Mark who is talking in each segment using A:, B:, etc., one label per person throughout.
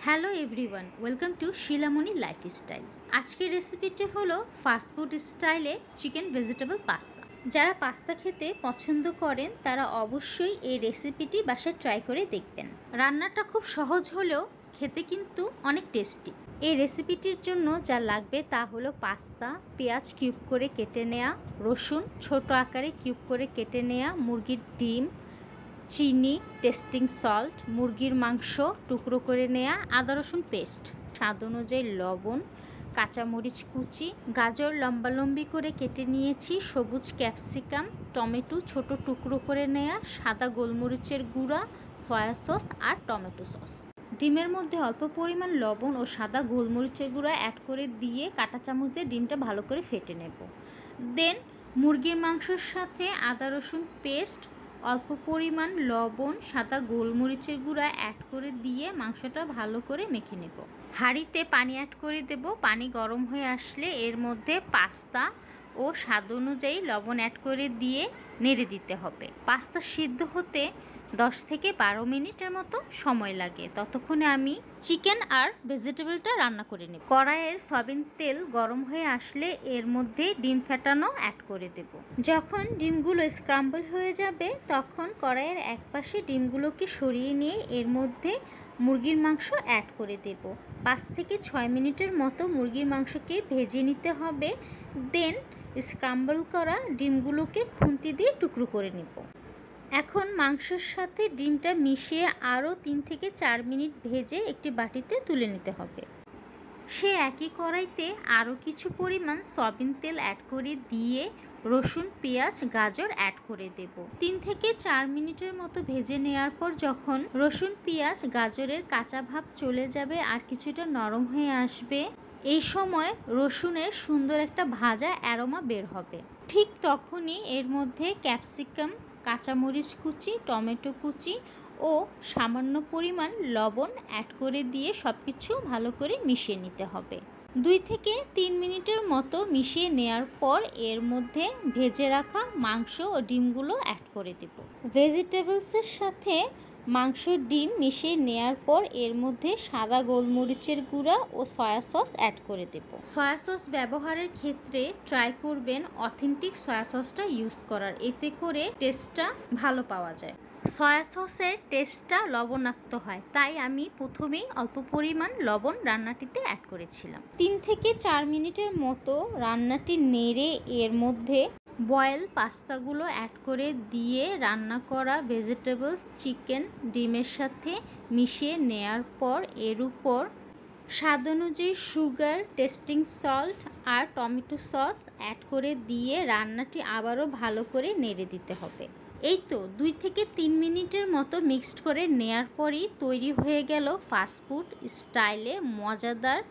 A: Hello everyone, welcome to শিলামণি lifestyle. আজকের রেসিপিটি হলো ফাস্টফুড স্টাইলে চিকেন ভেজিটেবল পাস্তা। যারা পাস্তা খেতে পছন্দ করেন তারা অবশ্যই এই রেসিপিটি বাসায় ট্রাই করে দেখবেন। রান্নাটা খুব সহজ হলেও খেতে কিন্তু অনেক টেস্টি। এই রেসিপিটির জন্য যা লাগবে তা হলো পাস্তা, পেঁয়াজ কিউব করে কেটে নেওয়া, রসুন ছোট আকারে কিউব করে কেটে নেওয়া, মুরগির ডিম, চিনি, টেস্টিং সল্ট, মুরগির মাংস টুকরো করে নেওয়া, আদা রসুন পেস্ট, স্বাদ অনুযায়ী লবণ, কাঁচামরিচ কুচি, গাজর লম্বালম্বি করে কেটে নিয়েছি, সবুজ ক্যাপসিকাম, টমেটো ছোট টুকরো করে নেওয়া, সাদা গোলমরিচের গুঁড়া, সয়া সস আর টমেটো সস। ডিমের মধ্যে অল্প পরিমাণ লবণ ও সাদা গোলমরিচের গুঁড়া অ্যাড করে দিয়ে কাঁটা চামচ দিয়ে ডিমটা ভালো করে ফেটে নেব। দেন মুরগির মাংসের সাথে আদা রসুন পেস্ট, অল্প পরিমাণ লবণ, সাদা গোলমরিচের গুঁড়া অ্যাড করে দিয়ে মাংসটা ভালো করে মেখে নেব। হাঁড়িতে পানি অ্যাড করে দেব। পানি গরম হয়ে আসলে এর মধ্যে পাস্তা ও স্বাদ অনুযায়ী লবণ অ্যাড করে দিয়ে নেড়ে দিতে হবে। পাস্তা সিদ্ধ হতে 10 থেকে 12 মিনিটের মতো সময় লাগে। ততক্ষণে আমি চিকেন আর ভেজিটেবলটা রান্না করে নেব। কড়াইয়ের সয়াবিন তেল গরম হয়ে আসলে এর মধ্যে ডিম ফেটানো অ্যাড করে দেব। যখন ডিমগুলো স্ক্রাম্বল হয়ে যাবে তখন কড়াইয়ের এক পাশে ডিমগুলোকে সরিয়ে নিয়ে এর মধ্যে মুরগির মাংস অ্যাড করে দেব। 5 থেকে 6 মিনিটের মতো মুরগির মাংসকে ভেজে নিতে হবে। দেন স্ক্রাম্বল করা ডিমগুলোকে খুন্তি দিয়ে টুকরো করে নেব। এখন মাংসের সাথে ডিমটা মিশিয়ে আরও 3 থেকে 4 মিনিট ভেজে একটি বাটিতে তুলে নিতে হবে। সে একই কড়াইতে আরও কিছু পরিমাণ সয়াবিন তেল অ্যাড করে দিয়ে রসুন, পেঁয়াজ, গাজর অ্যাড করে দেব। 3 থেকে 4 মিনিটের মতো ভেজে নেওয়ার পর যখন রসুন, পেঁয়াজ, গাজরের কাঁচা ভাব চলে যাবে আর কিছুটা নরম হয়ে আসবে, এই সময় রসুনের সুন্দর একটা ভাজা অ্যারোমা বের হবে। ঠিক তখনই এর মধ্যে ক্যাপসিকাম, কাঁচামরিচ কুচি, টমেটো কুচি ও সামান্য পরিমাণ লবণ অ্যাড করে দিয়ে সবকিছু ভালো করে মিশিয়ে নিতে হবে। 2 থেকে 3 মিনিটের মতো মিশিয়ে নেওয়ার পর এর মধ্যে ভেজে রাখা মাংস ও ডিমগুলো অ্যাড করে দেব। ভেজিটেবলসের সাথে মাংস, ডিম মিশিয়ে নেওয়ার পর এর মধ্যে সাদা গোলমরিচের গুঁড়া ও সয়া সস অ্যাড করে দেব। সয়া সস ব্যবহারের ক্ষেত্রে ট্রাই করবেন অথেন্টিক সয়া সসটা ইউজ করার, এতে করে টেস্টটা ভালো পাওয়া যায়। সয়া সসের টেস্টটা লবণাক্ত হয়, তাই আমি প্রথমেই অল্প পরিমাণ লবণ রান্নাটিতে অ্যাড করেছিলাম। 3 থেকে 4 মিনিটের মতো রান্নাটি নেড়ে এর মধ্যে বয়েল পাস্তাগুলো অ্যাড করে দিয়ে রান্না করা ভেজিটেবলস, চিকেন, ডিমের সাথে মিশিয়ে নেয়ার পর এর উপর স্বাদ অনুযায়ী সুগার, টেস্টিং সল্ট আর টমেটো সস অ্যাড করে দিয়ে রান্নাটি আবারও ভালো করে নেড়ে দিতে হবে। এই তো 2 থেকে 3 মিনিটের মতো মিক্সড করে নেয়ার পরই তৈরি হয়ে গেল ফাস্টফুড স্টাইলে মজাদার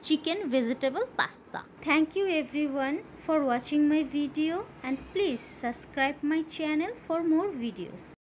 A: chicken vegetable pasta. Thank you everyone for watching my video and please subscribe my channel for more videos.